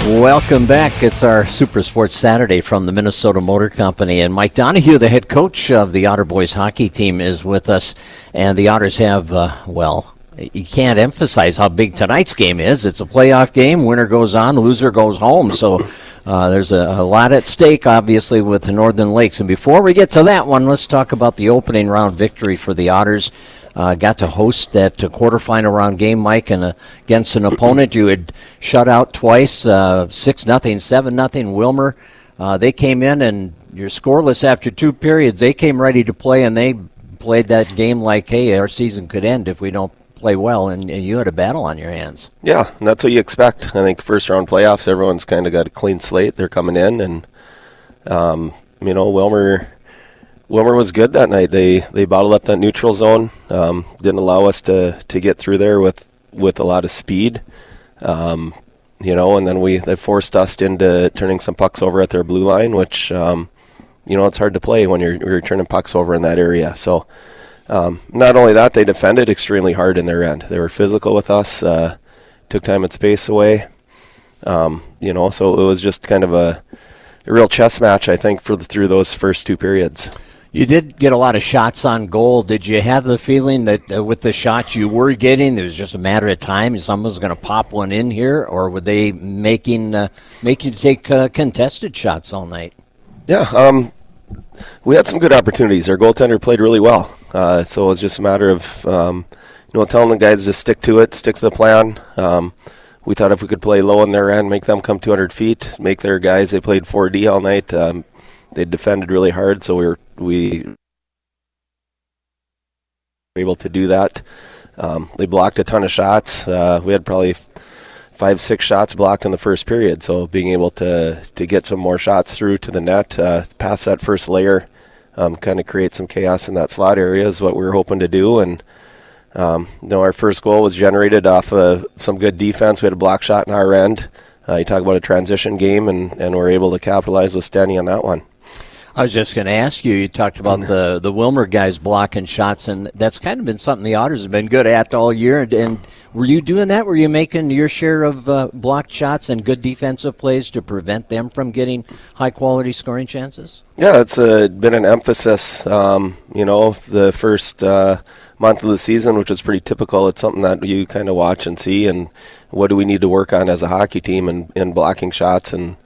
Welcome back. It's our Super Sports Saturday from the Minnesota Motor Company. And Mike Donahue, the head coach of the Otter boys hockey team, is with us. And the Otters have, you can't emphasize how big tonight's game is. It's a playoff game. Winner goes on, loser goes home. So there's a lot at stake, obviously, with the Northern Lakes. And before we get to that one, let's talk about the opening round victory for the Otters. Got to host that quarterfinal round game, Mike, and against an opponent you had shut out twice, 6-0, 7-0, Wilmer. They came in, and you're scoreless after 2 periods. They came ready to play, and they played that game like, hey, our season could end if we don't play well, and you had a battle on your hands. Yeah, and that's what you expect. I think first-round playoffs, everyone's kind of got a clean slate. They're coming in, and, Wilmer was good that night. They bottled up that neutral zone, didn't allow us to get through there with a lot of speed, and then they forced us into turning some pucks over at their blue line, which, it's hard to play when you're turning pucks over in that area. So not only that, they defended extremely hard in their end. They were physical with us, took time and space away, so it was just kind of a real chess match, I think, through those first 2 periods. You did get a lot of shots on goal. Did you have the feeling that with the shots you were getting, it was just a matter of time, someone's going to pop one in here, or were they making you take contested shots all night? Yeah, we had some good opportunities. Our goaltender played really well, so it was just a matter of telling the guys to stick to it, stick to the plan. We thought if we could play low in their end, make them come 200 feet, make their guys, they played 4D all night. They defended really hard, so we were able to do that. They blocked a ton of shots. We had probably 5-6 shots blocked in the first period, so being able to get some more shots through to the net, past that first layer, kind of create some chaos in that slot area is what we were hoping to do. And our first goal was generated off of some good defense. We had a block shot in our end. You talk about a transition game, and we're able to capitalize with Stenny on that one. I was just going to ask you, you talked about the Wilmer guys blocking shots, and that's kind of been something the Otters have been good at all year. And were you doing that? Were you making your share of blocked shots and good defensive plays to prevent them from getting high-quality scoring chances? Yeah, it's been an emphasis, the first month of the season, which is pretty typical. It's something that you kind of watch and see, and what do we need to work on as a hockey team, and blocking shots and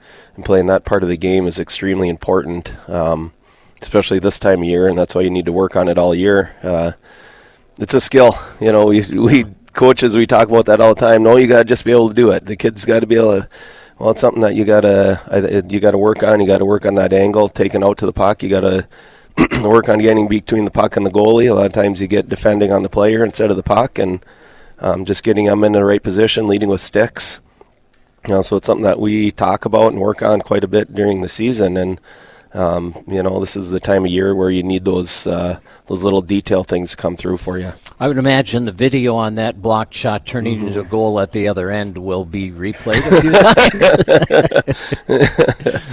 playing that part of the game is extremely important, especially this time of year, and that's why you need to work on it all year. It's a skill. We coaches, we talk about that all the time. No, you got to just be able to do it. The kids got to be able to, it's something that you got to work on. You got to work on that angle, taking out to the puck. You got to work on getting between the puck and the goalie. A lot of times you get defending on the player instead of the puck, and just getting them in the right position, leading with sticks. So it's something that we talk about and work on quite a bit during the season. And this is the time of year where you need those little detail things to come through for you. I would imagine the video on that blocked shot turning into a goal at the other end will be replayed a few times.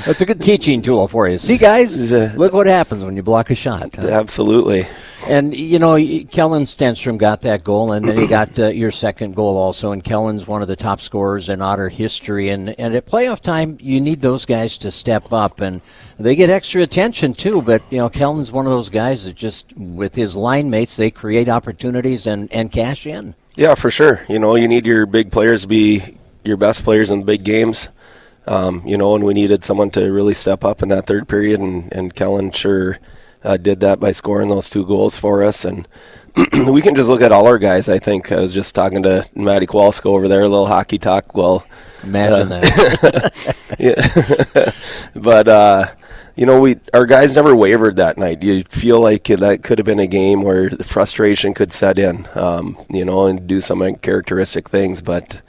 That's a good teaching tool for you. See, guys, look what happens when you block a shot. Huh? Absolutely. And, Kellen Stenstrom got that goal, and then he got your second goal also, and Kellen's one of the top scorers in Otter history. And at playoff time, you need those guys to step up, and they get extra attention too, but, Kellen's one of those guys that just, with his line mates, they create opportunities and cash in. Yeah, for sure. You need your big players to be your best players in the big games, and we needed someone to really step up in that third period, and Kellen sure did that by scoring those 2 goals for us. And we can just look at all our guys. I think I was just talking to Matty Kowalski over there, a little hockey talk. Well, imagine that. Yeah. But our guys never wavered that night. You feel like that could have been a game where the frustration could set in, and do some uncharacteristic things. But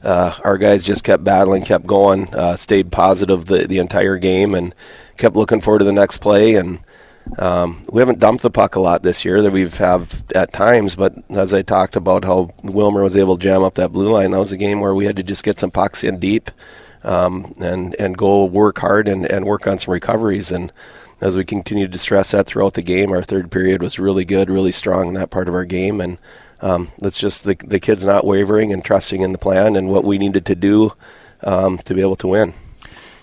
our guys just kept battling, kept going, stayed positive the entire game, and kept looking forward to the next play. And we haven't dumped the puck a lot this year that we've have at times, but as I talked about how Wilmer was able to jam up that blue line, that was a game where we had to just get some pucks in deep, and go work hard and work on some recoveries. And as we continued to stress that throughout the game, our third period was really good, really strong in that part of our game. And that's just the kids not wavering and trusting in the plan and what we needed to do to be able to win.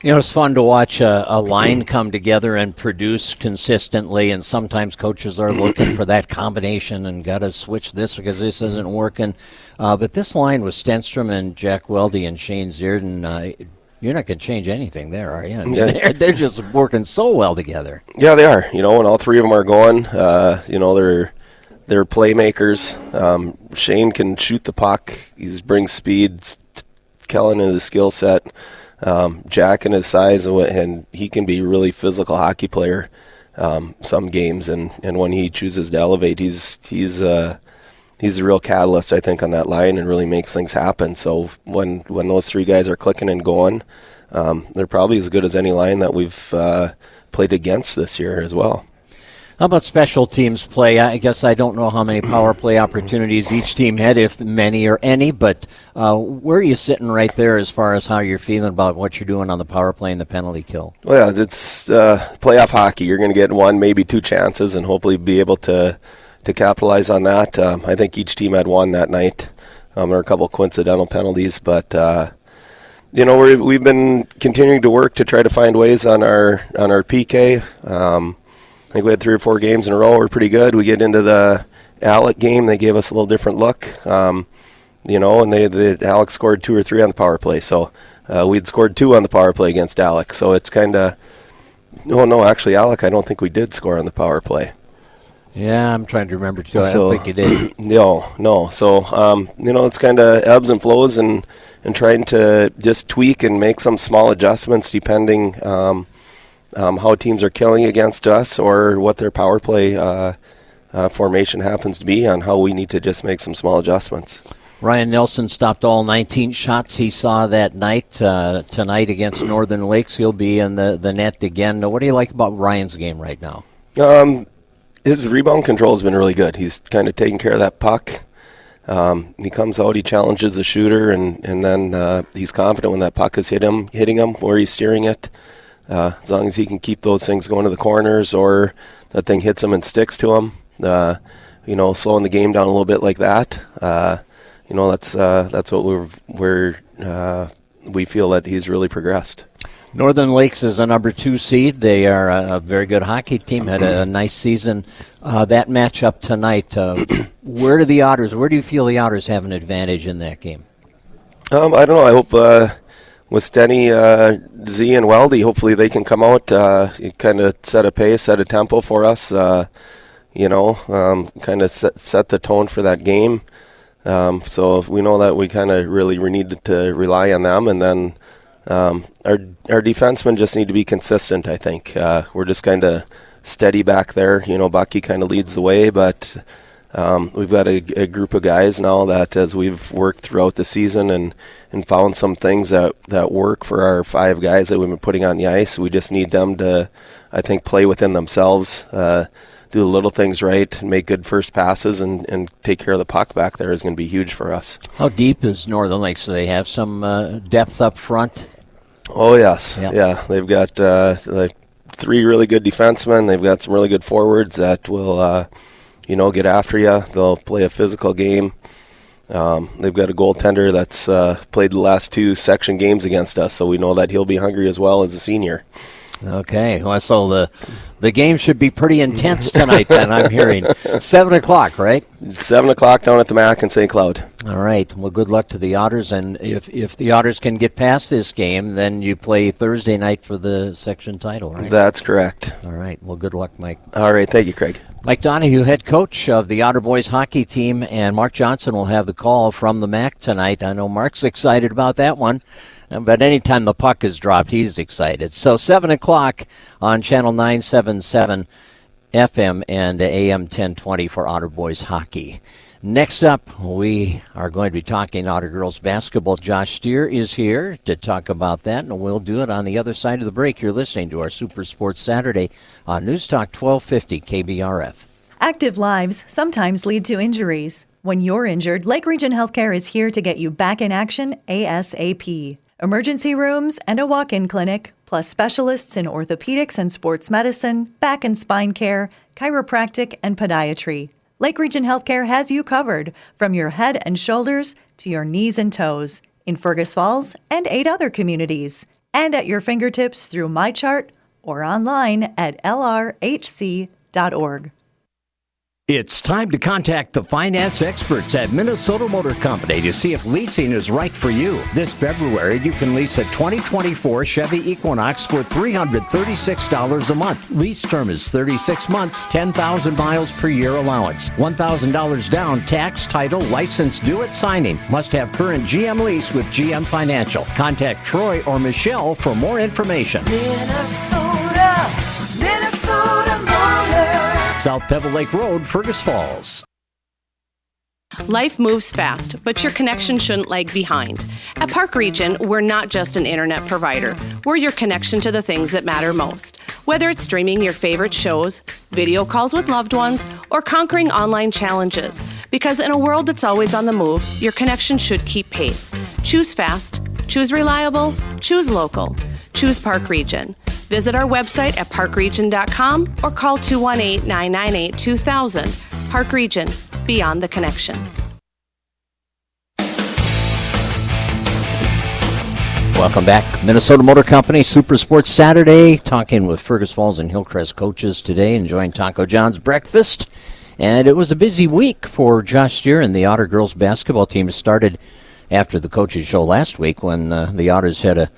You know, it's fun to watch a line come together and produce consistently, and sometimes coaches are looking for that combination and got to switch this because this isn't working. But this line with Stenstrom and Jack Weldy and Shane Zierden, you're not going to change anything there, are you? I mean, Yeah. they're just working so well together. Yeah, they are. You know, and all three of them are going. You know, they're playmakers. Shane can shoot the puck. He brings speed. Kellen and his skill set. Jack and his size, and he can be a really physical hockey player some games. And when he chooses to elevate, he's a real catalyst, I think, on that line and really makes things happen. So when those three guys are clicking and going, they're probably as good as any line that we've played against this year as well. How about special teams play? I guess I don't know how many power play opportunities each team had, if many or any, but where are you sitting right there as far as how you're feeling about what you're doing on the power play and the penalty kill? Well, yeah, it's playoff hockey. You're going to get one, maybe two chances and hopefully be able to capitalize on that. I think each team had one that night. There were a couple coincidental penalties, but you know, we've been continuing to work to try to find ways on our PK. I think we had 3 or 4 games in a row. We're pretty good. We get into the Alec game. They gave us a little different look, you know, and Alec scored 2 or 3 on the power play. So we'd scored 2 on the power play against Alec. So it's kind of, no, actually, Alec, I don't think we did score on the power play. Yeah, I'm trying to remember too. I don't think you did. No. So, you know, it's kind of ebbs and flows and trying to just tweak and make some small adjustments depending how teams are killing against us or what their power play formation happens to be on how we need to just make some small adjustments. Ryan Nelson stopped all 19 shots he saw that night. Tonight against Northern Lakes, he'll be in the net again. What do you like about Ryan's game right now? His rebound control has been really good. He's kind of taking care of that puck. He comes out, he challenges the shooter, and then he's confident when that puck is hitting him, where he's steering it. As long as he can keep those things going to the corners or that thing hits him and sticks to him, you know, slowing the game down a little bit like that. You know, that's what we feel that he's really progressed. Northern Lakes is a number 2 seed. They are a very good hockey team, had a nice season. That matchup tonight, where do you feel the Otters have an advantage in that game? I don't know. I hope with Stenny, Z, and Weldy, hopefully they can come out, kind of set a pace, set a tempo for us, you know, kind of set the tone for that game. So we know that we kind of really need to rely on them, and then our defensemen just need to be consistent, I think. We're just kind of steady back there. You know, Bucky kind of leads the way, but we've got a group of guys now that as we've worked throughout the season and found some things that work for our 5 guys that we've been putting on the ice, we just need them to, I think, play within themselves, do the little things right, make good first passes, and take care of the puck back there is going to be huge for us. How deep is Northern Lakes? Do they have some depth up front? Oh, yes. Yep. Yeah. They've got 3 really good defensemen. They've got some really good forwards that will, you know, get after you. They'll play a physical game. They've got a goaltender that's played the last 2 section games against us, so we know that he'll be hungry as well as a senior. Okay, well, so the game should be pretty intense tonight then, I'm hearing. 7 o'clock, right? 7 o'clock down at the MAC in St. Cloud. All right, well, good luck to the Otters, and if the Otters can get past this game, then you play Thursday night for the section title, right? That's correct. All right, well, good luck, Mike. All right, thank you, Craig. Mike Donahue, head coach of the Otter Boys hockey team, and Mark Johnson will have the call from the MAC tonight. I know Mark's excited about that one. But anytime the puck is dropped, he's excited. So 7 o'clock on Channel 977 FM and AM 1020 for Otter Boys hockey. Next up, we are going to be talking Otter girls basketball. Josh Steer is here to talk about that, and we'll do it on the other side of the break. You're listening to our Super Sports Saturday on News Talk 1250 KBRF. Active lives sometimes lead to injuries. When you're injured, Lake Region Healthcare is here to get you back in action ASAP. Emergency rooms and a walk-in clinic, plus specialists in orthopedics and sports medicine, back and spine care, chiropractic, and podiatry. Lake Region Healthcare has you covered, from your head and shoulders to your knees and toes. in Fergus Falls and 8 other communities, and at your fingertips through MyChart or online at lrhc.org. It's time to contact the finance experts at Minnesota Motor Company to see if leasing is right for you. This February, you can lease a 2024 Chevy Equinox for $336 a month. Lease term is 36 months, 10,000 miles per year allowance. $1,000 down, tax, title, license due at signing. Must have current GM lease with GM Financial. Contact Troy or Michelle for more information. Minnesota Motor. South Pebble Lake Road, Fergus Falls. Life moves fast, but your connection shouldn't lag behind. At Park Region, we're not just an internet provider. We're your connection to the things that matter most. Whether it's streaming your favorite shows, video calls with loved ones, or conquering online challenges. Because in a world that's always on the move, your connection should keep pace. Choose fast, choose reliable, choose local. Choose Park Region. Visit our website at parkregion.com or call 218-998-2000. Park Region, beyond the connection. Welcome back. Minnesota Motor Company, Super Sports Saturday, talking with Fergus Falls and Hillcrest coaches today, enjoying Taco John's breakfast. And it was a busy week for Josh Steer and the Otter girls basketball team. Started after the coaches show last week when the Otters had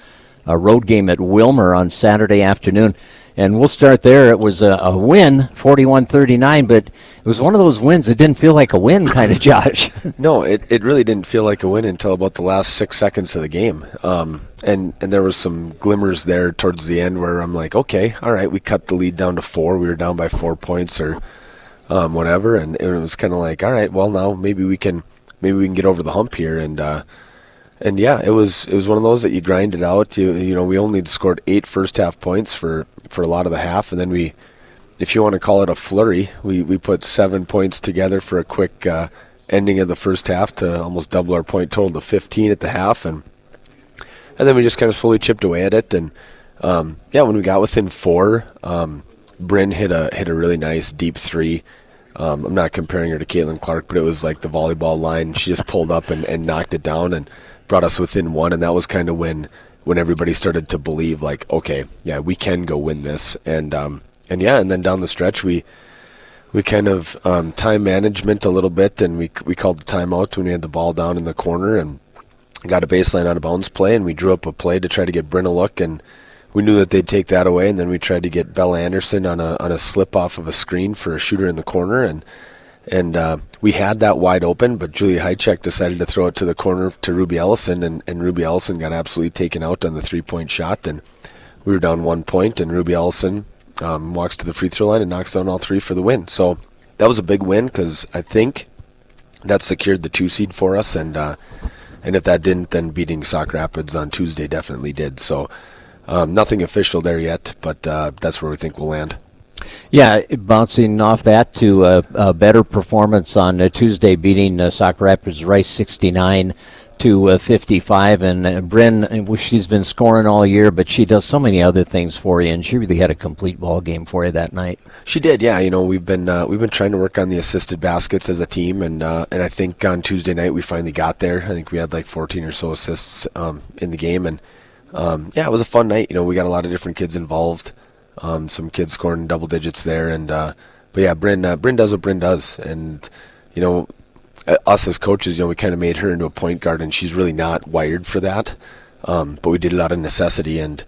a road game at Wilmer on Saturday afternoon. And we'll start there. It was a win, 41-39, but it was one of those wins that didn't feel like a win, kind of, Josh. No, it really didn't feel like a win until about the last 6 seconds of the game. And there was some glimmers there towards the end where I'm like, okay, all right, we cut the lead down to 4. We were down by 4 points or whatever, and it was kind of like, all right, well, now maybe we can get over the hump here. And yeah, it was one of those that you grind it out. You know, we only scored 8 first half points for a lot of the half, and then we, if you want to call it a flurry, we put 7 points together for a quick ending of the first half to almost double our point total to 15 at the half, and then we just kind of slowly chipped away at it. And when we got within 4, Bryn hit a really nice deep 3. I'm not comparing her to Caitlin Clark, but it was like the volleyball line. She just pulled up and knocked it down and brought us within 1, and that was kind of when everybody started to believe, like, okay, yeah, we can go win this. And then down the stretch we kind of time management a little bit, and we called the timeout when we had the ball down in the corner and got a baseline out of bounds play, and we drew up a play to try to get Bryn a look, and we knew that they'd take that away, and then we tried to get Bella Anderson on a slip off of a screen for a shooter in the corner, and we had that wide open, but Julie Hychek decided to throw it to the corner to Ruby Ellison, and Ruby Ellison got absolutely taken out on the 3-point shot, and we were down 1 point, and Ruby Ellison walks to the free throw line and knocks down all 3 for the win. So that was a big win because I think that secured the 2 seed for us, and if that didn't, then beating Sauk Rapids on Tuesday definitely did. So nothing official there yet, but that's where we think we'll land. Yeah, bouncing off that to a better performance on Tuesday, beating Sauk Rapids Rice 69-55. And Bryn, she's been scoring all year, but she does so many other things for you, and she really had a complete ball game for you that night. She did, yeah. You know, we've been trying to work on the assisted baskets as a team, and I think on Tuesday night we finally got there. I think we had like 14 or so assists in the game, and it was a fun night. You know, we got a lot of different kids involved. Some kids scoring double digits there, but yeah, Bryn does what Bryn does, and you know, us as coaches, you know, we kind of made her into a point guard, and she's really not wired for that, but we did it out of necessity, and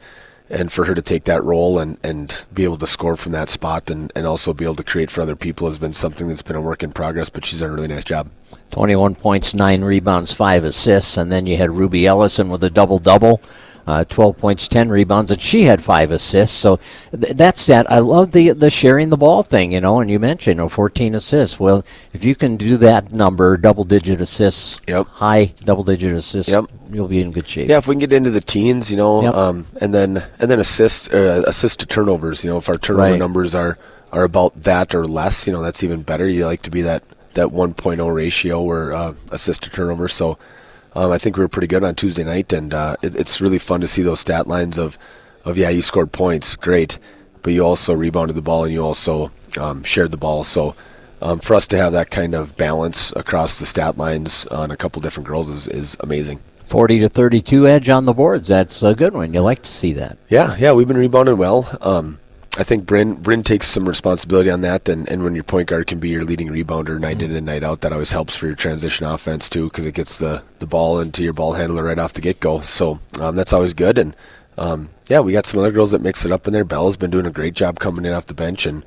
for her to take that role and be able to score from that spot and also be able to create for other people has been something that's been a work in progress, but she's done a really nice job. 21 points, 9 rebounds, 5 assists, and then you had Ruby Ellison with a double-double. 12 points, 10 rebounds, and she had 5 assists. So that's that. I love the sharing the ball thing, you know, and you mentioned 14 assists. Well, if you can do that number, double-digit assists, high double-digit assists, you'll be in good shape. Yeah, if we can get into the teens, you know, and then assist to turnovers, you know, if our turnover numbers are about that or less, you know, that's even better. You like to be that 1.0 ratio or assist to turnover. So I think we were pretty good on Tuesday night, and it's really fun to see those stat lines of you scored points, great, but you also rebounded the ball and you also shared the ball. So for us to have that kind of balance across the stat lines on a couple different girls is amazing. 40-32 edge on the boards. That's a good one. You like to see that. Yeah, we've been rebounding well. I think Bryn takes some responsibility on that, and when your point guard can be your leading rebounder night in and night out, that always helps for your transition offense too, because it gets the ball into your ball handler right off the get-go. So that's always good. And we got some other girls that mix it up in there. Bella's been doing a great job coming in off the bench and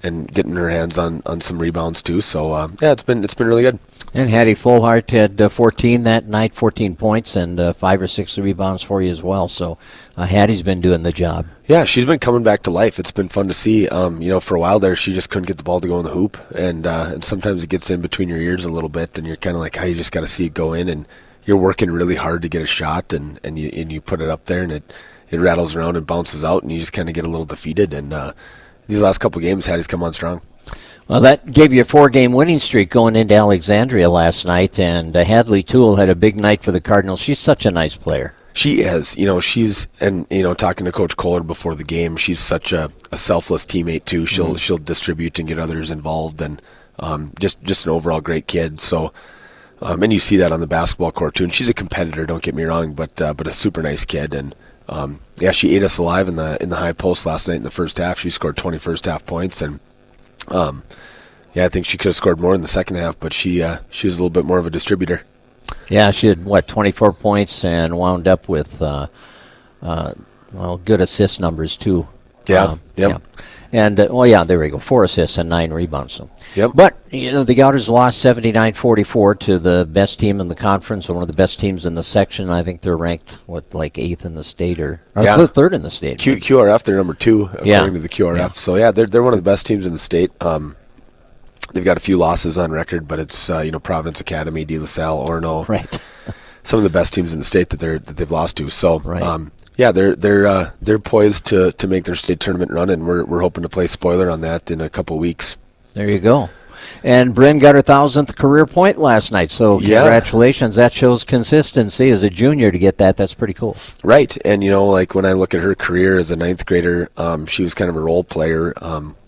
getting her hands on some rebounds too. So it's been really good. And Hattie Fullhart had 14 that night, 14 points, and 5 or 6 rebounds for you as well. So Hattie's been doing the job. Yeah, she's been coming back to life. It's been fun to see. For a while there, she just couldn't get the ball to go in the hoop, and sometimes it gets in between your ears a little bit, and you're kind of like, you just got to see it go in, and you're working really hard to get a shot, and you put it up there, and it rattles around and bounces out, and you just kind of get a little defeated. And these last couple games, Hattie's come on strong. Well, that gave you a 4-game winning streak going into Alexandria last night, and Hadley Toole had a big night for the Cardinals. She's such a nice player. She is. Talking to Coach Kohler before the game, she's such a selfless teammate too. She'll distribute and get others involved, and just an overall great kid. So, and you see that on the basketball court too. And she's a competitor. Don't get me wrong, but a super nice kid. And she ate us alive in the high post last night in the first half. She scored 20 first half points, and I think she could have scored more in the second half, but she was a little bit more of a distributor. Yeah, she had, 24 points and wound up with, good assist numbers, too. Yeah. And, there we go, 4 assists and 9 rebounds. So. Yep. But, the Otters lost 79-44 to the best team in the conference, or one of the best teams in the section. I think they're ranked, 8th in the state, or 3rd in the state. QRF, they're number 2, according to the QRF. Yeah. So, they're one of the best teams in the state. They've got a few losses on record, but it's Providence Academy, De La Salle, Orono, right? Some of the best teams in the state that they've lost to. So, right. They're poised to make their state tournament run, and we're hoping to play spoiler on that in a couple weeks. There you go. And Bryn got her 1,000th career point last night, so congratulations. That shows consistency as a junior to get that. That's pretty cool. Right, and when I look at her career as a 9th grader, she was kind of a role player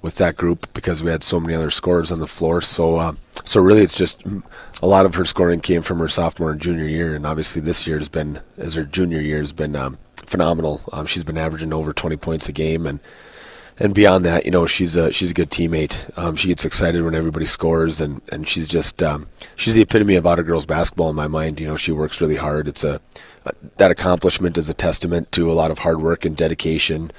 with that group because we had so many other scorers on the floor. So really it's just a lot of her scoring came from her sophomore and junior year, and obviously this year as her junior year has been phenomenal. She's been averaging over 20 points a game, and beyond that, she's a good teammate. She gets excited when everybody scores, and she's just she's the epitome of Otter girls basketball in my mind. She works really hard. It's that accomplishment is a testament to a lot of hard work and dedication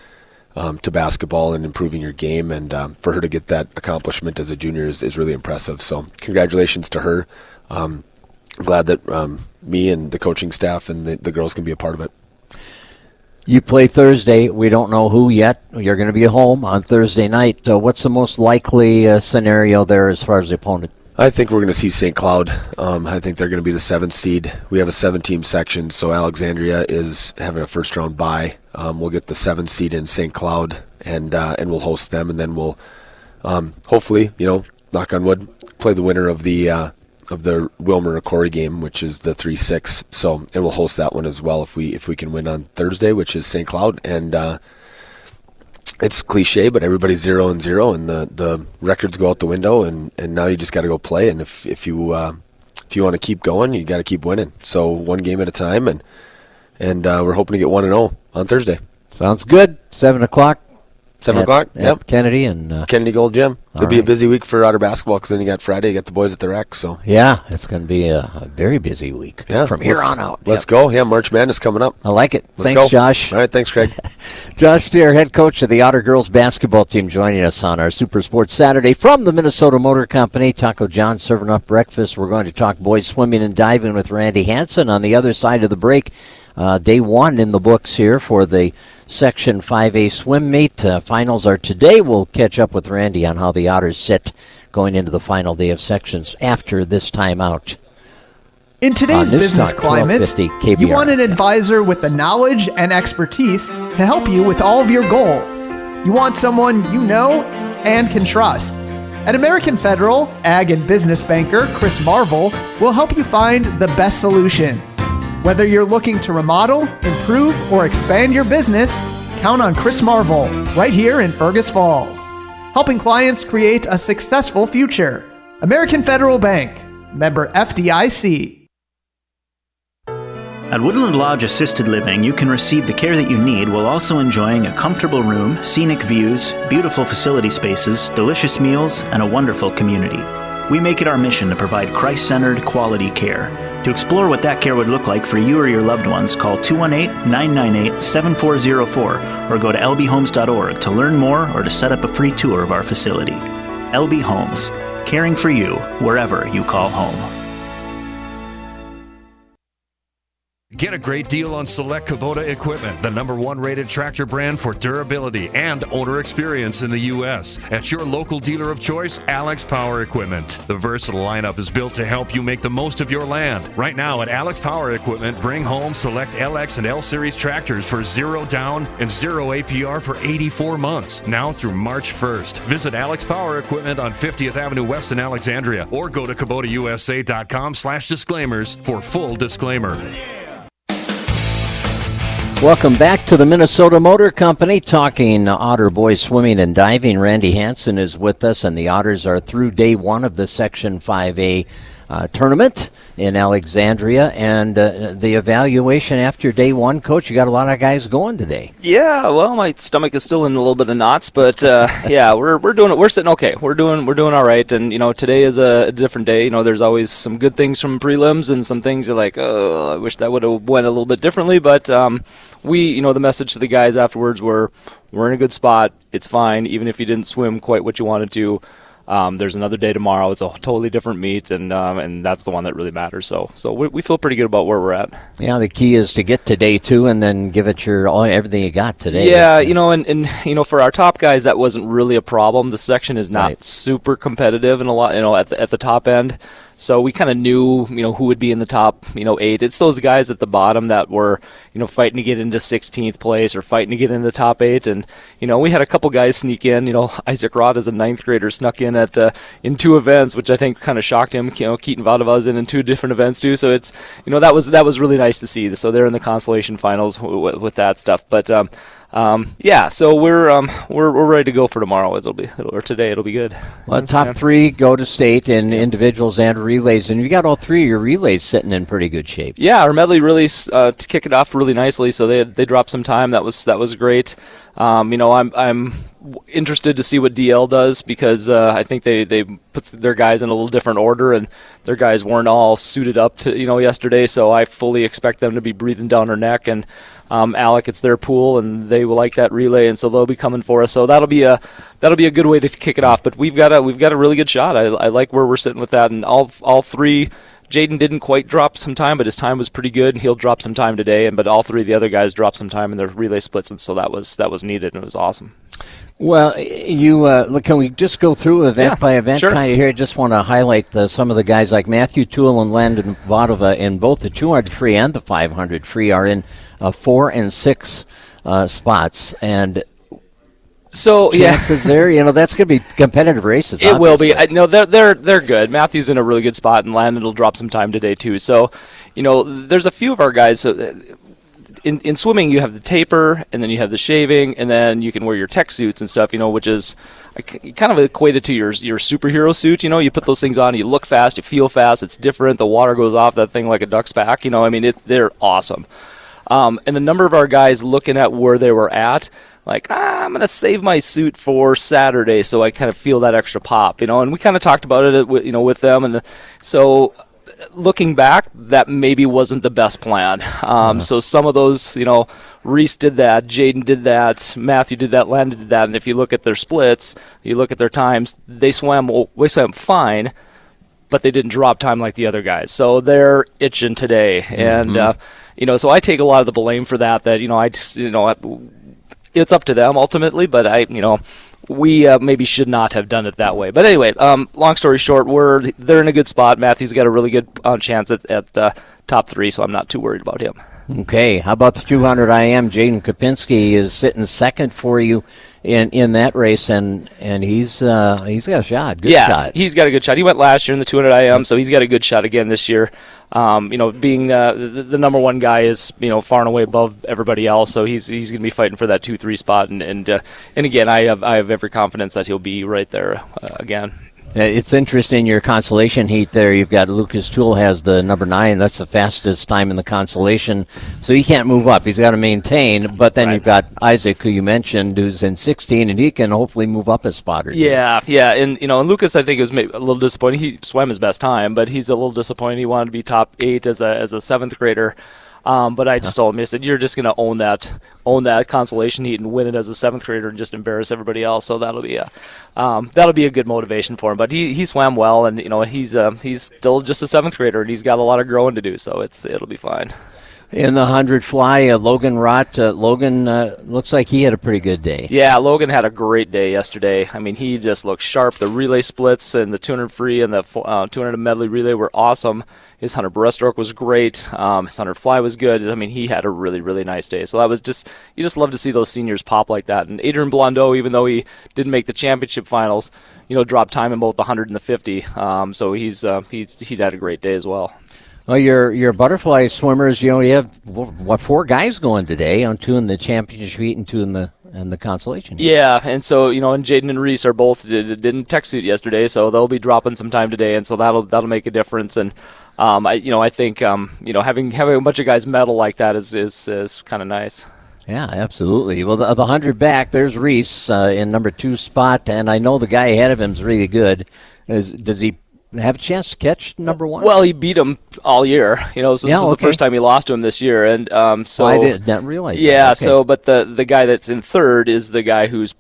to basketball and improving your game. And for her to get that accomplishment as a junior is really impressive. So congratulations to her. I'm glad that me and the coaching staff and the girls can be a part of it. You play Thursday. We don't know who yet. You're going to be home on Thursday night. What's the most likely scenario there as far as the opponent? I think we're going to see St. Cloud. I think they're going to be the 7th seed. We have a 7-team section, so Alexandria is having a first-round bye. We'll get the 7th seed in St. Cloud, and we'll host them, and then we'll hopefully, knock on wood, play the winner of the Wilmer-Corey game, which is the 3-6. So, and we'll host that one as well if we can win on Thursday, which is St. Cloud. And it's cliche, but everybody's 0-0, and the records go out the window, and now you just got to go play. And if you want to keep going, you got to keep winning. So one game at a time, and we're hoping to get 1-0 on Thursday. Sounds good. 7 o'clock. 7 o'clock, yep. Kennedy and Kennedy Gold Gym. It'll be a busy week for Otter basketball because then you got Friday, you got the boys at the rec. So yeah, it's going to be a very busy week from here on out. Let's go. Yeah, March Madness coming up. I like it. Let's thanks, go. Josh. All right, thanks, Craig. Josh Steer, head coach of the Otter girls basketball team, joining us on our Super Sports Saturday from the Minnesota Motor Company. Taco John serving up breakfast. We're going to talk boys swimming and diving with Randy Hansen on the other side of the break. Day 1 in the books here for the Section 5A swim meet. Finals are today. We'll catch up with Randy on how the Otters sit going into the final day of sections after this time out. In today's business climate, KBRF. you want an advisor with the knowledge and expertise to help you with all of your goals. You want someone you know and can trust. At American Federal, Ag and Business Banker Chris Marvel will help you find the best solutions. Whether you're looking to remodel, improve, or expand your business, count on Chris Marvel right here in Fergus Falls, helping clients create a successful future. American Federal Bank, member FDIC. At Woodland Lodge Assisted Living, you can receive the care that you need while also enjoying a comfortable room, scenic views, beautiful facility spaces, delicious meals, and a wonderful community. We make it our mission to provide Christ-centered, quality care. To explore what that care would look like for you or your loved ones, call 218-998-7404 or go to lbhomes.org to learn more or to set up a free tour of our facility. LB Homes, caring for you wherever you call home. Get a great deal on select Kubota equipment, the #1 rated tractor brand for durability and owner experience in the U.S. At your local dealer of choice, Alex Power Equipment. The versatile lineup is built to help you make the most of your land. Right now at Alex Power Equipment, bring home select LX and L Series tractors for 0 down and 0 APR for 84 months, now through March 1st. Visit Alex Power Equipment on 50th Avenue West in Alexandria or go to KubotaUSA.com/disclaimers for full disclaimer. Welcome back to the Minnesota Motor Company, talking Otter Boys swimming and diving. Randy Hansen is with us, and the Otters are through day one of the Section 5A tournament in Alexandria. And the evaluation after day one, Coach, you got a lot of guys going today. Yeah, well, my stomach is still in a little bit of knots, but yeah, we're doing it. We're sitting okay. We're doing all right. And today is a different day. There's always some good things from prelims and some things you're like, oh, I wish that would have went a little bit differently. But we, the message to the guys afterwards were, we're in a good spot. It's fine, even if you didn't swim quite what you wanted to. There's another day tomorrow. It's a totally different meet, and that's the one that really matters. So we feel pretty good about where we're at. Yeah, the key is to get to day two and then give it everything you got today. Yeah, and for our top guys, that wasn't really a problem. The section is not super competitive in a lot, at the top end. So we kind of knew, who would be in the top, 8. It's those guys at the bottom that were, fighting to get into 16th place or fighting to get in the top 8. And, we had a couple guys sneak in. Isaac Rod as a 9th grader snuck in in 2 events, which I think kind of shocked him. Keaton Vada was in 2 different events too. So it's, that was really nice to see. So they're in the consolation finals with that stuff. But yeah, so we're ready to go for tomorrow. Today. It'll be good. Well, top 3 go to state in individuals and relays, and you got all 3 of your relays sitting in pretty good shape. Yeah, our medley really to kick it off really nicely. So they dropped some time. That was great. I'm interested to see what DL does because I think they put their guys in a little different order, and their guys weren't all suited up to yesterday. So I fully expect them to be breathing down our neck. And Alec, it's their pool, and they will like that relay, and so they'll be coming for us. So that'll be a good way to kick it off. But we've got a really good shot. I like where we're sitting with that, and all 3. Jaden didn't quite drop some time, but his time was pretty good. He'll drop some time today, but all 3 of the other guys dropped some time in their relay splits, and so that was needed, and it was awesome. Well, can we just go through event by event kind of here? I just want to highlight some of the guys like Matthew Toole and Landon Vadova in both the 200 free and the 500 free are in 4 and 6 spots, and so chances there, that's going to be competitive races. It will be. No, they're good. Matthew's in a really good spot, and Landon will drop some time today too. So, there's a few of our guys. In swimming, you have the taper, and then you have the shaving, and then you can wear your tech suits and stuff, which is kind of equated to your superhero suit. You put those things on, you look fast, you feel fast, it's different, the water goes off that thing like a duck's back. They're awesome. And the number of our guys looking at where they were at, I'm going to save my suit for Saturday so I kind of feel that extra pop, and we kind of talked about it, with them, and so looking back, that maybe wasn't the best plan. So some of those, Reese did that, Jaden did that, Matthew did that, Landon did that, and if you look at their splits, you look at their times, they swam fine, but they didn't drop time like the other guys. So they're itching today, and so I take a lot of the blame for that. It's up to them ultimately, but we maybe should not have done it that way. But anyway, long story short, they're in a good spot. Matthew's got a really good chance at top 3, so I'm not too worried about him. Okay, how about the 200 IM? Jaden Kopinski is sitting second for you in that race, and he's got a shot. Good shot. He's got a good shot. He went last year in the 200 IM, so he's got a good shot again this year. Being the number 1 guy is far and away above everybody else, so he's going to be fighting for that 2-3 spot, and again, I have every confidence that he'll be right there again. It's interesting, your consolation heat there. You've got Lucas Toole has the number 9. That's the fastest time in the consolation. So he can't move up. He's got to maintain. But then you've got Isaac, who you mentioned, who's in 16, and he can hopefully move up a spot or two. Yeah. And and Lucas, I think, was maybe a little disappointed. He swam his best time, but he's a little disappointed. He wanted to be top 8 as a 7th grader. But I just told him, I said, you're just going to own that consolation heat and win it as a 7th grader and just embarrass everybody else. So that'll be a good motivation for him. But he swam well, and he's still just a 7th grader, and he's got a lot of growing to do. So it'll be fine. In the 100 fly, Logan Rott. Logan looks like he had a pretty good day. Yeah, Logan had a great day yesterday. I mean, he just looked sharp. The relay splits and the 200 free and the 200 medley relay were awesome. His 100 breaststroke was great. His 100 fly was good. I mean, he had a really, really nice day. So you just love to see those seniors pop like that. And Adrian Blondeau, even though he didn't make the championship finals, dropped time in both the 100 and the 50. So he had a great day as well. Well, your butterfly swimmers, you have 4 guys going today, on 2 in the championship heat and 2 in the consolation heat. Yeah, and so and Jaden and Reese are both didn't tech suit yesterday, so they'll be dropping some time today, and so that'll make a difference. And I think having a bunch of guys medal like that is kind of nice. Yeah, absolutely. Well, the 100 back, there's Reese in number 2 spot, and I know the guy ahead of him is really good. Does he have a chance to catch number 1? Well, he beat him all year, so this is the first time he lost to him this year, and so I did not realize. Yeah, that. Okay. but the guy that's in 3rd is the guy who's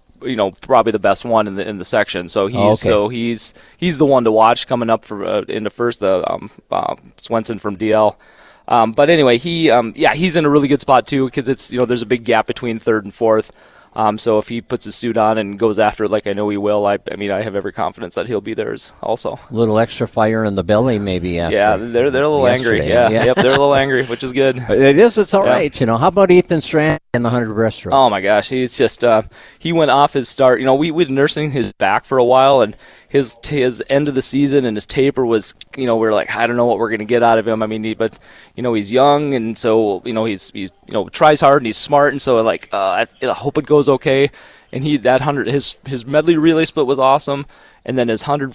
probably the best one in the section. So he's the one to watch coming up for into first, the Swenson from DL. But anyway, he's in a really good spot too, because it's there's a big gap between 3rd and 4th. So if he puts his suit on and goes after it like I know he will, I have every confidence that he'll be there also. A little extra fire in the belly maybe after. Yeah, they're a little angry. Yeah. Yep, they're a little angry, which is good. It is. It's all right. How about Ethan Strand in the 100 breaststroke? Oh my gosh, he's just he went off his start. We'd been nursing his back for a while, and his end of the season and his taper was, we're like, I don't know what we're going to get out of him. I mean, he's young, and so, he's tries hard and he's smart, and so I hope it goes okay. And his medley relay split was awesome, and then his 100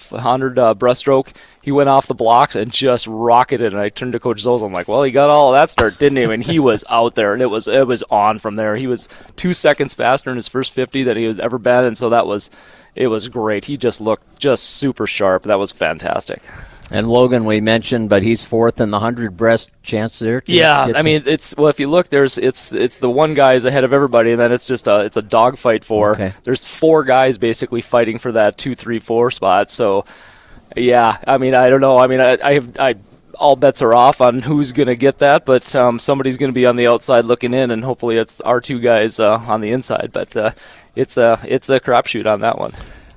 breaststroke, he went off the blocks and just rocketed. And I turned to Coach Zols, I'm like, well, he got all of that start, didn't he? And he was out there, and it was on from there. He was 2 seconds faster in his first 50 than he had ever been, and so it was great. He just looked super sharp. That was fantastic. And Logan we mentioned, but he's 4th in the 100 breast. Chance there. Yeah, if you look, it's the one guy's ahead of everybody, and then it's a dogfight for. Okay. There's 4 guys basically fighting for that 2, 3, 4 spot. So, yeah, I don't know. I all bets are off on who's going to get that, but somebody's going to be on the outside looking in, and hopefully it's our 2 guys on the inside. But it's a crapshoot on that one.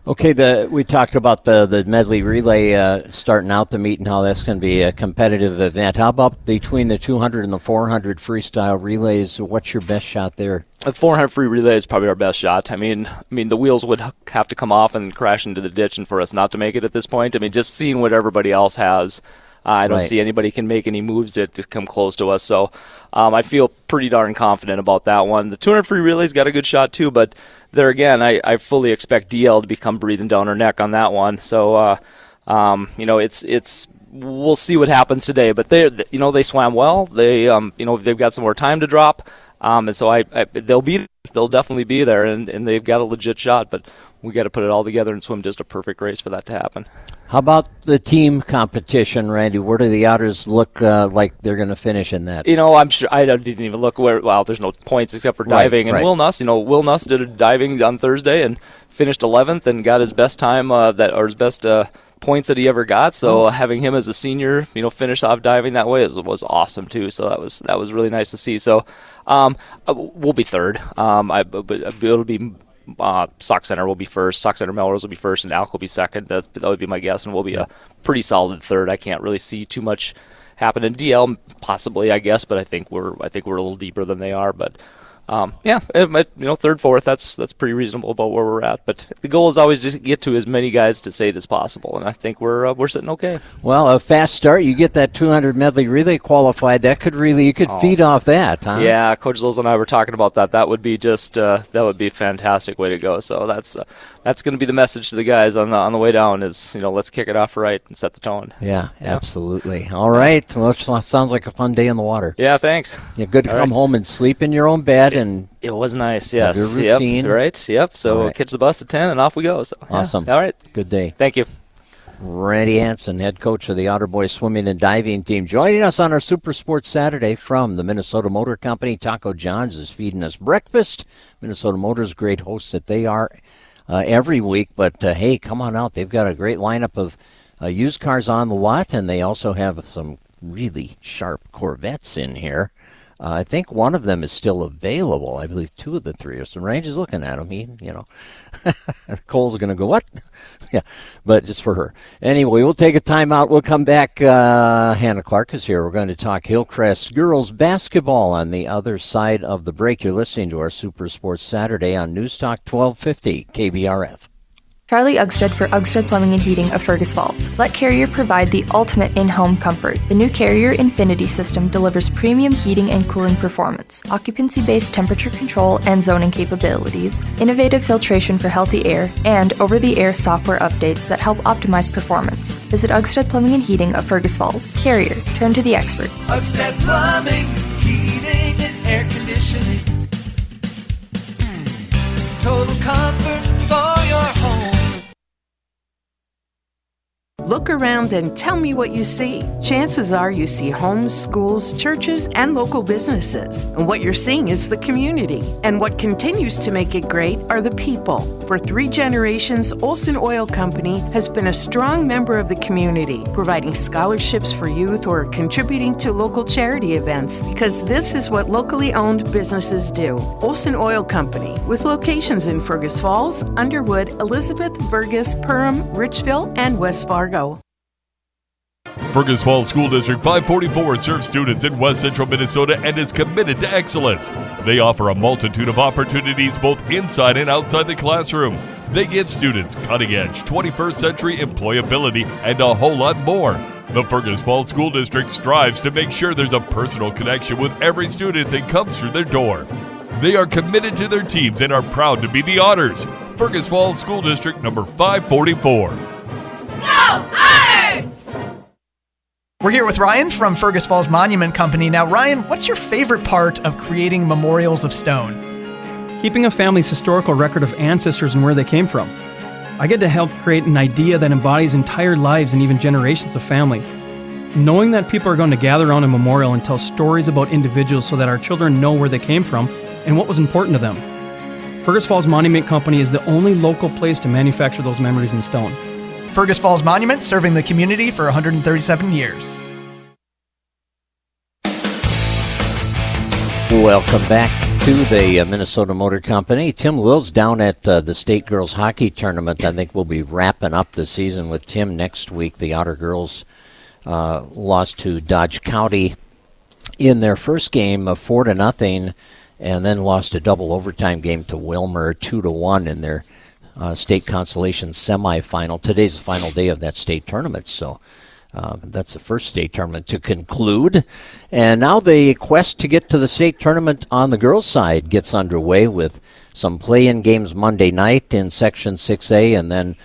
Okay, we talked about the medley relay starting out the meet and how that's going to be a competitive event. How about between the 200 and the 400 freestyle relays? What's your best shot there? The 400 free relay is probably our best shot. I mean, the wheels would have to come off and crash into the ditch, and for us not to make it at this point. Just seeing what everybody else has. I don't see anybody can make any moves to come close to us. So I feel pretty darn confident about that one. The 200 free relay's got a good shot too, but there again, I fully expect DL to become breathing down her neck on that one. So it's we'll see what happens today. But they swam well. They've got some more time to drop, and so they'll definitely be there, and they've got a legit shot. But we got to put it all together and swim just a perfect race for that to happen. How about the team competition, Randy? Where do the Otters look like they're going to finish in that? I'm sure I didn't even look where. Well, there's no points except for diving. And Will Nuss, Will Nuss did diving on Thursday and finished 11th and got his best time his best points that he ever got. So having him as a senior, finish off diving that way was awesome too. So that was really nice to see. So we'll be 3rd. It'll be. Sauk Center will be 1st, Sauk Center Melrose will be 1st, and Alc will be 2nd. That would be my guess, and we'll be a pretty solid 3rd. I can't really see too much happen in DL, possibly, I guess, but I think we're a little deeper than they are. But Third, fourth, that's pretty reasonable about where we're at. But the goal is always just to get to as many guys to state as possible, and I think we're sitting okay. Well, a fast start, you get that 200 medley relay qualified. That could you could feed off that, huh? Yeah, Coach Lills and I were talking about that. That would be that would be a fantastic way to go. So that's going to be the message to the guys on the way down is, let's kick it off right and set the tone. Yeah, absolutely. All right. Well, it sounds like a fun day in the water. Yeah, thanks. Yeah, good to come home and sleep in your own bed. And it was nice, yes. Your routine. Yep, right, yep. So catch the bus at 10 and off we go. So, awesome. Yeah. All right. Good day. Thank you. Randy Hansen, head coach of the Otter Boys swimming and diving team, joining us on our Super Sports Saturday from the Minnesota Motor Company. Taco John's is feeding us breakfast. Minnesota Motors, great hosts that they are every week. But, hey, come on out. They've got a great lineup of used cars on the lot, and they also have some really sharp Corvettes in here. I think one of them is still available. I believe two of the three are. So Range is looking at them. Cole's going to go, what? Yeah, but just for her. Anyway, we'll take a timeout. We'll come back. Hannah Clark is here. We're going to talk Hillcrest girls basketball on the other side of the break. You're listening to our Super Sports Saturday on News Talk 1250 KBRF. Charlie Ugstead for Ugstead Plumbing and Heating of Fergus Falls. Let Carrier provide the ultimate in-home comfort. The new Carrier Infinity system delivers premium heating and cooling performance, occupancy-based temperature control and zoning capabilities, innovative filtration for healthy air, and over-the-air software updates that help optimize performance. Visit Ugstead Plumbing and Heating of Fergus Falls. Carrier, turn to the experts. Ugstead Plumbing, Heating, and Air Conditioning. Total comfort for your home. Look around and tell me what you see. Chances are you see homes, schools, churches, and local businesses. And what you're seeing is the community. And what continues to make it great are the people. For 3 generations, Olson Oil Company has been a strong member of the community, providing scholarships for youth or contributing to local charity events, because this is what locally owned businesses do. Olson Oil Company, with locations in Fergus Falls, Underwood, Elizabeth, Fergus, Perham, Richville, and West Fargo. Fergus Falls School District 544 serves students in West Central Minnesota and is committed to excellence. They offer a multitude of opportunities both inside and outside the classroom. They give students cutting-edge 21st century employability and a whole lot more. The Fergus Falls School District strives to make sure there's a personal connection with every student that comes through their door. They are committed to their teams and are proud to be the Otters. Fergus Falls School District number 544. We're here with Ryan from Fergus Falls Monument Company. Now, Ryan, what's your favorite part of creating memorials of stone? Keeping a family's historical record of ancestors and where they came from. I get to help create an idea that embodies entire lives and even generations of family. Knowing that people are going to gather around a memorial and tell stories about individuals so that our children know where they came from and what was important to them. Fergus Falls Monument Company is the only local place to manufacture those memories in stone. Fergus Falls Monument, serving the community for 137 years. Welcome back to the Minnesota Motor Company. Tim Lills down at the State Girls Hockey Tournament. I think we'll be wrapping up the season with Tim next week. The Otter Girls lost to Dodge County in their first game of 4-0, and then lost a double overtime game to Wilmer 2-1 in their state consolation semifinal. Today's the final day of that state tournament, so that's the first state tournament to conclude. And now the quest to get to the state tournament on the girls' side gets underway with some play-in games Monday night in Section 6A, and then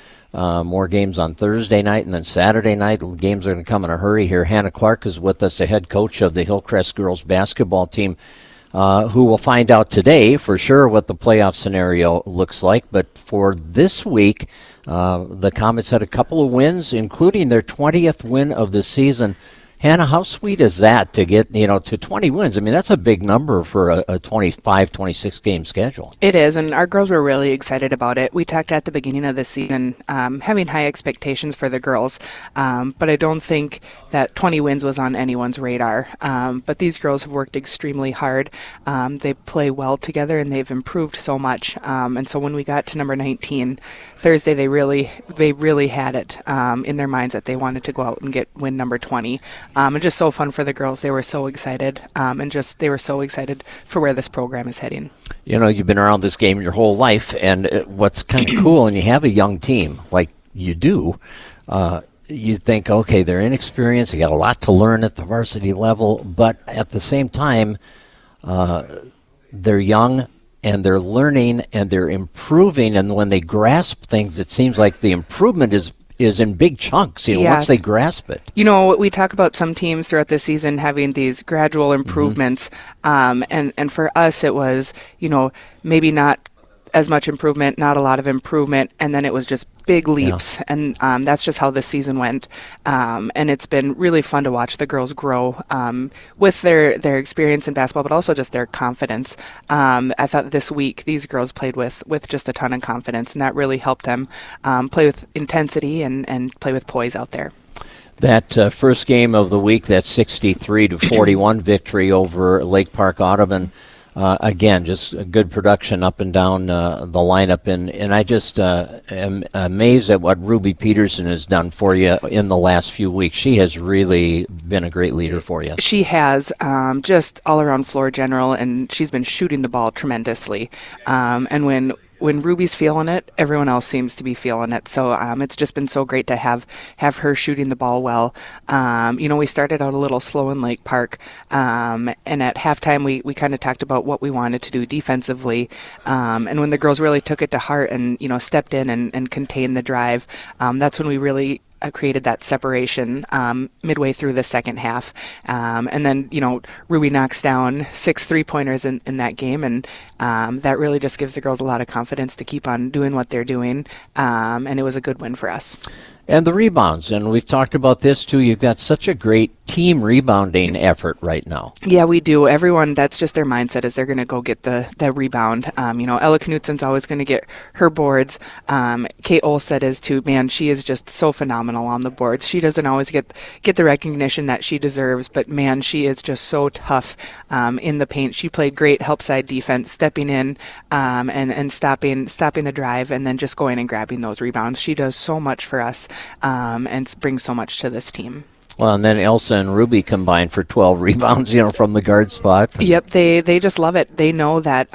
more games on Thursday night, and then Saturday night. Games are going to come in a hurry here. Hannah Clark is with us, the head coach of the Hillcrest girls basketball team, who will find out today for sure what the playoff scenario looks like. But for this week, the Comets had a couple of wins, including their 20th win of the season. Hannah, how sweet is that to get, to 20 wins? I mean, that's a big number for a 25, 26 game schedule. It is, and our girls were really excited about it. We talked at the beginning of the season having high expectations for the girls, but I don't think that 20 wins was on anyone's radar. But these girls have worked extremely hard. They play well together, and they've improved so much. And so when we got to number 19 Thursday, they really had it in their minds that they wanted to go out and win number 20. And just so fun for the girls. They were so excited, and they were so excited for where this program is heading. You know, you've been around this game your whole life, and what's kind of cool, and you have a young team like you do, you think, okay, they're inexperienced, they got a lot to learn at the varsity level, but at the same time, they're young, and they're learning, and they're improving, and when they grasp things, it seems like the improvement is in big chunks, once they grasp it. We talk about some teams throughout the season having these gradual improvements, and for us it was, maybe not as much improvement, not a lot of improvement, and then it was just big leaps, and that's just how this season went. And it's been really fun to watch the girls grow with their experience in basketball, but also just their confidence. I thought this week these girls played with just a ton of confidence, and that really helped them play with intensity and play with poise out there. That first game of the week, that 63-41 victory over Lake Park Audubon, again, just a good production up and down the lineup, and I just am amazed at what Ruby Peterson has done for you in the last few weeks. She has really been a great leader for you. She has, just all-around floor general, and she's been shooting the ball tremendously. And when Ruby's feeling it, everyone else seems to be feeling it. So it's just been so great to have her shooting the ball well. We started out a little slow in Lake Park, and at halftime we kind of talked about what we wanted to do defensively. And when the girls really took it to heart and stepped in and contained the drive, that's when we really created that separation midway through the second half. And then, Ruby knocks down 6 3-pointers in that game, and that really just gives the girls a lot of confidence to keep on doing what they're doing. And it was a good win for us. And the rebounds, and we've talked about this too. You've got such a great team rebounding effort right now. Yeah, we do. Everyone, that's just their mindset, is they're going to go get the rebound. Ella Knutsen's always going to get her boards. Kate Olson is too. Man, she is just so phenomenal on the boards. She doesn't always get the recognition that she deserves, but man, she is just so tough in the paint. She played great help side defense, stepping in and stopping the drive, and then just going and grabbing those rebounds. She does so much for us. And brings so much to this team. Well, and then Elsa and Ruby combined for 12 rebounds, from the guard spot. Yep, they just love it. They know that,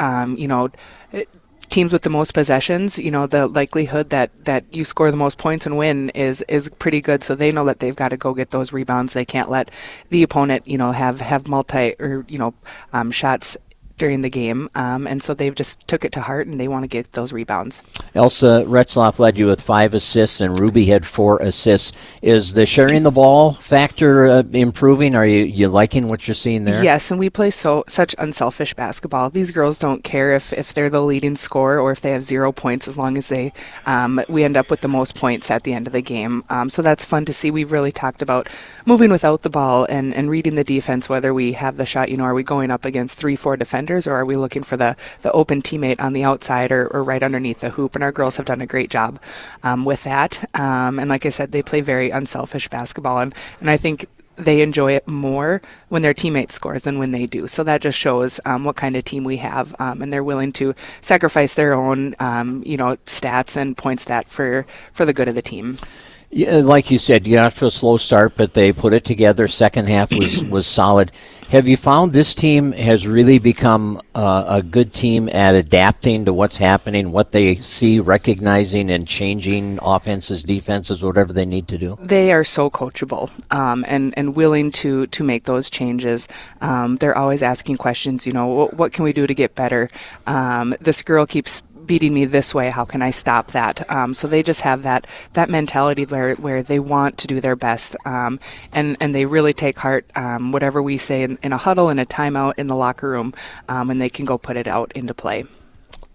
teams with the most possessions, the likelihood that you score the most points and win is pretty good. So they know that they've got to go get those rebounds. They can't let the opponent, have multi or shots during the game, and so they've just took it to heart, and they want to get those rebounds. Elsa Retzloff led you with 5 assists, and Ruby had 4 assists. Is the sharing the ball factor improving? Are you liking what you're seeing there? Yes, and we play such unselfish basketball. These girls don't care if they're the leading scorer or if they have 0 points, as long as we end up with the most points at the end of the game. So that's fun to see. We've really talked about moving without the ball and reading the defense, whether we have the shot, are we going up against 3-4 defenders, or are we looking for the open teammate on the outside or right underneath the hoop? And our girls have done a great job with that. And like I said, they play very unselfish basketball, and I think they enjoy it more when their teammate scores than when they do. So that just shows what kind of team we have, and they're willing to sacrifice their own, stats and points for the good of the team. Yeah, like you said, you got off to a slow start, but they put it together. Second half was solid. Have you found this team has really become a good team at adapting to what's happening, what they see, recognizing and changing offenses, defenses, whatever they need to do? They are so coachable and willing to make those changes. They're always asking questions, what can we do to get better? This girl keeps beating me this way, how can I stop that? So they just have that mentality where they want to do their best, and they really take heart whatever we say in a huddle, in a timeout, in the locker room, and they can go put it out into play.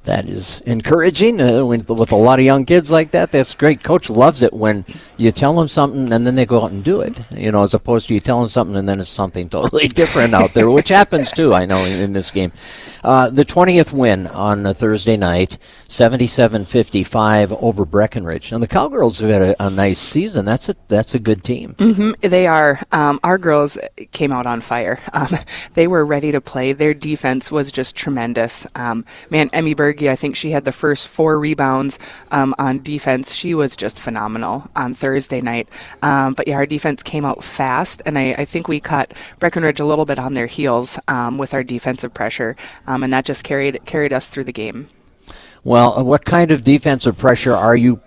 That is encouraging with a lot of young kids like that. That's great. Coach loves it when You tell them something, and then they go out and do it. As opposed to you tell them something, and then it's something totally different out there, which happens too. I know in this game. The 20th win on a Thursday night, 77-55 over Breckenridge. And the Cowgirls have had a nice season. That's a good team. Mm-hmm. They are. Our girls came out on fire. They were ready to play. Their defense was just tremendous. Emmy Berge, I think she had the first 4 rebounds on defense. She was just phenomenal on Thursday night. But yeah, our defense came out fast, and I think we caught Breckenridge a little bit on their heels with our defensive pressure, and that just carried us through the game. Well, what kind of defensive pressure are you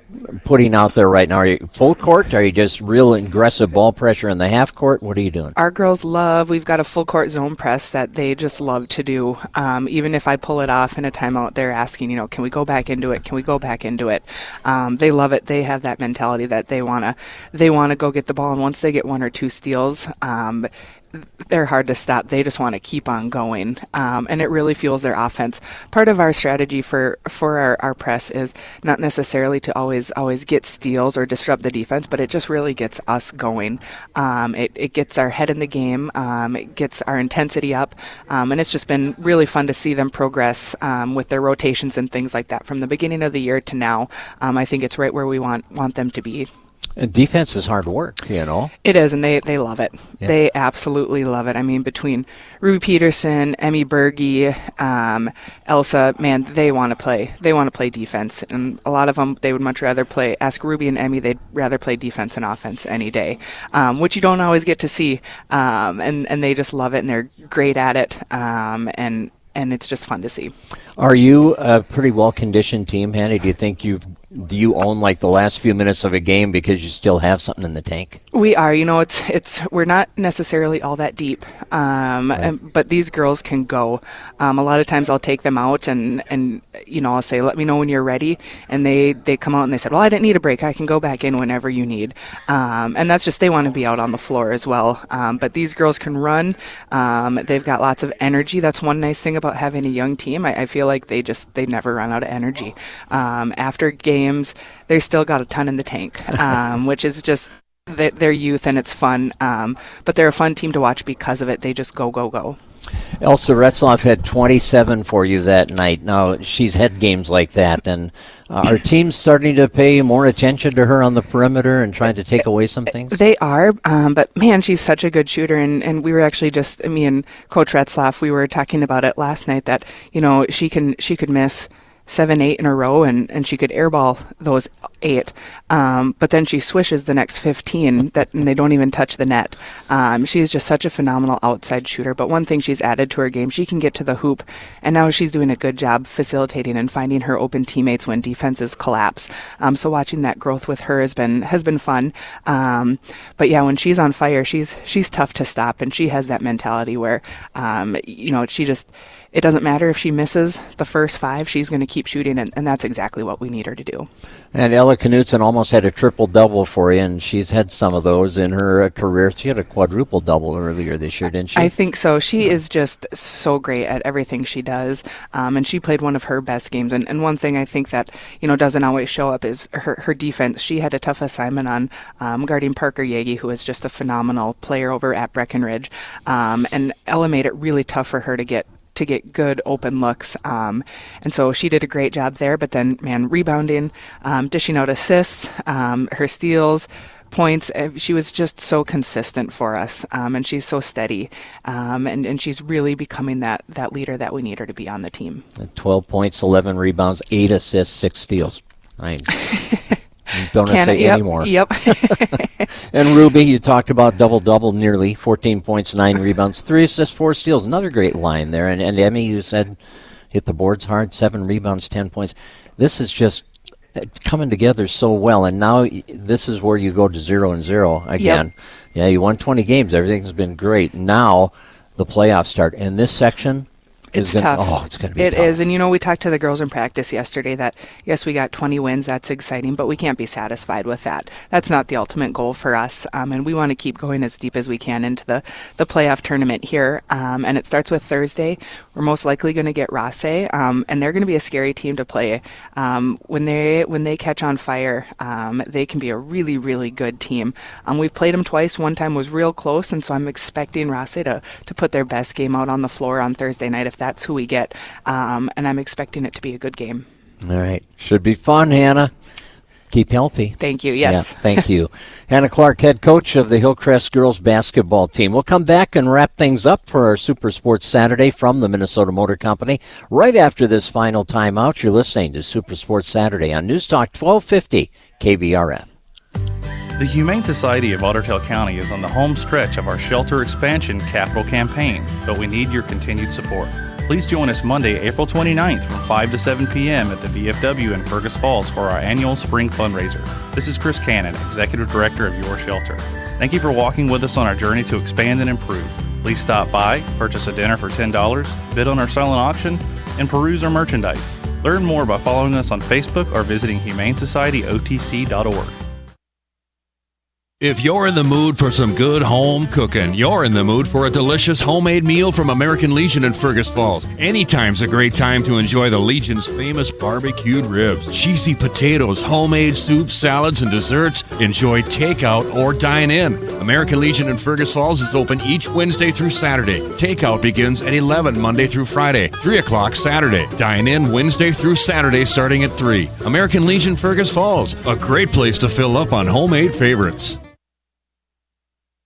putting out there right now? Are you full court? Are you just real aggressive ball pressure in the half court? What are you doing? Our girls we've got a full court zone press that they just love to do. Even if I pull it off in a timeout, they're asking, can we go back into it? Can we go back into it? They love it. They have that mentality that they want to go get the ball. And once they get 1 or 2 steals, they're hard to stop. They just want to keep on going, and it really fuels their offense. Part of our strategy for our press is not necessarily to always get steals or disrupt the defense, but it just really gets us going. It gets our head in the game. It gets our intensity up, and it's just been really fun to see them progress with their rotations and things like that from the beginning of the year to now. I think it's right where we want them to be. And defense is hard work, It is, and they love it. Yeah. They absolutely love it. I mean, between Ruby Peterson, Emmy Berge, Elsa, man, they want to play. They want to play defense, and a lot of them they would much rather play. Ask Ruby and Emmy; they'd rather play defense and offense any day, which you don't always get to see. And they just love it, and they're great at it. And it's just fun to see. Are you a pretty well-conditioned team, Hanny? Do you think do you own like the last few minutes of a game because you still have something in the tank? We are. We're not necessarily all that deep, right. But these girls can go. A lot of times I'll take them out and I'll say, let me know when you're ready. And they come out and they said, well, I didn't need a break. I can go back in whenever you need. And that's just, they want to be out on the floor as well. But these girls can run. They've got lots of energy. That's one nice thing about having a young team. I feel like they never run out of energy. After games, they still got a ton in the tank, which is just their youth, and it's fun. But they're a fun team to watch because of it. They just go. Elsa Retzloff had 27 for you that night. Now, she's had games like that, and are teams starting to pay more attention to her on the perimeter and trying to take away some things? They are, but man, she's such a good shooter, and we were actually me and Coach Retzloff, we were talking about it last night that, she could miss 7, 8 in a row, and she could airball those 8. But then she swishes the next 15 and they don't even touch the net. She's just such a phenomenal outside shooter. But one thing she's added to her game, she can get to the hoop, and now she's doing a good job facilitating and finding her open teammates when defenses collapse. So watching that growth with her has been fun. But yeah, when she's on fire, she's tough to stop, and she has that mentality where it doesn't matter if she misses the first 5, she's going to keep shooting, and that's exactly what we need her to do. And Ella Knutson almost had a triple-double for you, and she's had some of those in her career. She had a quadruple-double earlier this year, didn't she? I think so. She is just so great at everything she does, and she played one of her best games. And one thing I think that doesn't always show up is her defense. She had a tough assignment on guarding Parker Yagi, who is just a phenomenal player over at Breckenridge, and Ella made it really tough for her to get good open looks, and so she did a great job there. But then, man, rebounding, dishing out assists, her steals, points, she was just so consistent for us, and she's so steady, and she's really becoming that leader that we need her to be on the team. 12 points, 11 rebounds, 8 assists, 6 steals. Don't say anymore. Yep. And Ruby, you talked about double-double nearly, 14 points, 9 rebounds, 3 assists, 4 steals. Another great line there. And Emmy, you said hit the boards hard, 7 rebounds, 10 points. This is just coming together so well. And now this is where you go to 0-0 again. Yep. Yeah, you won 20 games. Everything's been great. Now the playoffs start. And this section, It's tough. Oh, it's going to be It tough. is. And, we talked to the girls in practice yesterday that, yes, we got 20 wins. That's exciting, but we can't be satisfied with that. That's not the ultimate goal for us. And we want to keep going as deep as we can into the playoff tournament here. And it starts with Thursday. We're most likely going to get Rosse, and they're going to be a scary team to play. When they catch on fire, they can be a really, really good team. We've played them twice. One time was real close, and so I'm expecting Rosse to put their best game out on the floor on Thursday night if that's who we get. And I'm expecting it to be a good game. All right. Should be fun, Hannah. Keep healthy. Thank you. Yes. Yeah, thank you. Hannah Clark, head coach of the Hillcrest girls basketball team. We'll come back and wrap things up for our Super Sports Saturday from the Minnesota Motor Company. Right after this final timeout, you're listening to Super Sports Saturday on News Talk 1250 KBRF. The Humane Society of Otter Tail County is on the home stretch of our shelter expansion capital campaign, but we need your continued support. Please join us Monday, April 29th from 5 to 7 p.m. at the VFW in Fergus Falls for our annual spring fundraiser. This is Chris Cannon, Executive Director of Your Shelter. Thank you for walking with us on our journey to expand and improve. Please stop by, purchase a dinner for $10, bid on our silent auction, and peruse our merchandise. Learn more by following us on Facebook or visiting humanesocietyotc.org. If you're in the mood for some good home cooking, you're in the mood for a delicious homemade meal from American Legion in Fergus Falls. Anytime's a great time to enjoy the Legion's famous barbecued ribs, cheesy potatoes, homemade soups, salads, and desserts. Enjoy takeout or dine in. American Legion in Fergus Falls is open each Wednesday through Saturday. Takeout begins at 11 Monday through Friday, 3 o'clock Saturday. Dine in Wednesday through Saturday starting at 3. American Legion Fergus Falls, a great place to fill up on homemade favorites.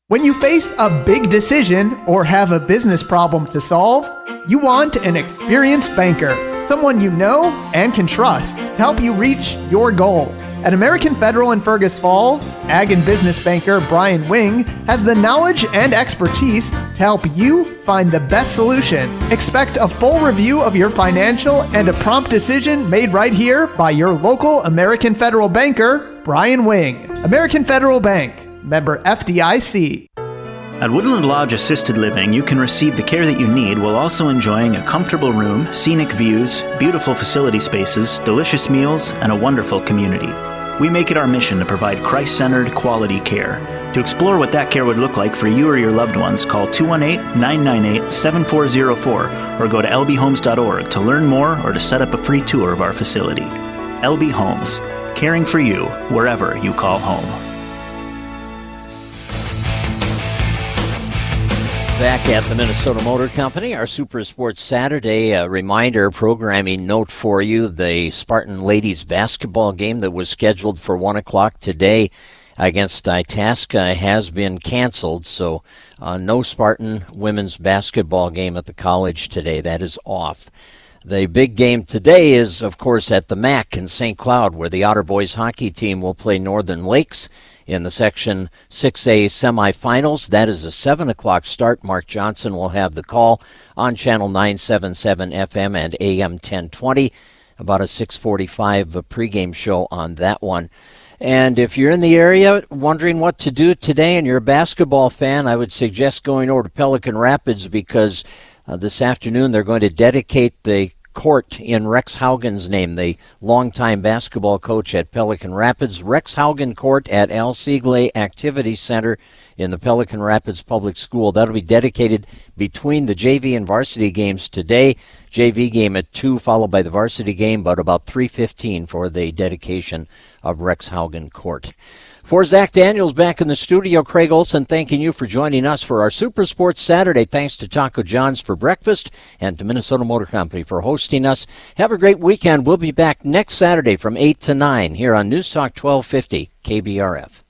When you face a big decision or have a business problem to solve, you want an experienced banker, someone you know and can trust to help you reach your goals. At American Federal in Fergus Falls, ag and business banker Brian Wing has the knowledge and expertise to help you find the best solution. Expect a full review of your financial and a prompt decision made right here by your local American Federal banker, Brian Wing. American Federal Bank. Member FDIC. At Woodland Lodge Assisted Living, you can receive the care that you need while also enjoying a comfortable room, scenic views, beautiful facility spaces, delicious meals, and a wonderful community. We make it our mission to provide Christ-centered, quality care. To explore what that care would look like for you or your loved ones, call 218-998-7404 or go to lbhomes.org to learn more or to set up a free tour of our facility. LB Homes, caring for you wherever you call home. Back at the Minnesota Motor Company, our Super Sports Saturday reminder programming note for you. The Spartan ladies basketball game that was scheduled for 1 o'clock today against Itasca has been canceled, so no Spartan women's basketball game at the college today. That is off. The big game today is, of course, at the MAC in St. Cloud, where the Otter boys hockey team will play Northern Lakes in the Section 6A semifinals. That is a 7 o'clock start. Mark Johnson will have the call on Channel 977 FM and AM 1020. About a 6:45 pregame show on that one. And if you're in the area wondering what to do today and you're a basketball fan, I would suggest going over to Pelican Rapids because this afternoon they're going to dedicate the court in Rex Haugen's name, the longtime basketball coach at Pelican Rapids. Rex Haugen Court at Al Siegle Activity Center in the Pelican Rapids Public School. That'll be dedicated between the JV and varsity games today. JV game at 2, followed by the varsity game, but about 3:15 for the dedication of Rex Haugen Court. For Zach Daniels back in the studio, Craig Olson thanking you for joining us for our Super Sports Saturday. Thanks to Taco John's for breakfast and to Minnesota Motor Company for hosting us. Have a great weekend. We'll be back next Saturday from 8 to 9 here on News Talk 1250 KBRF.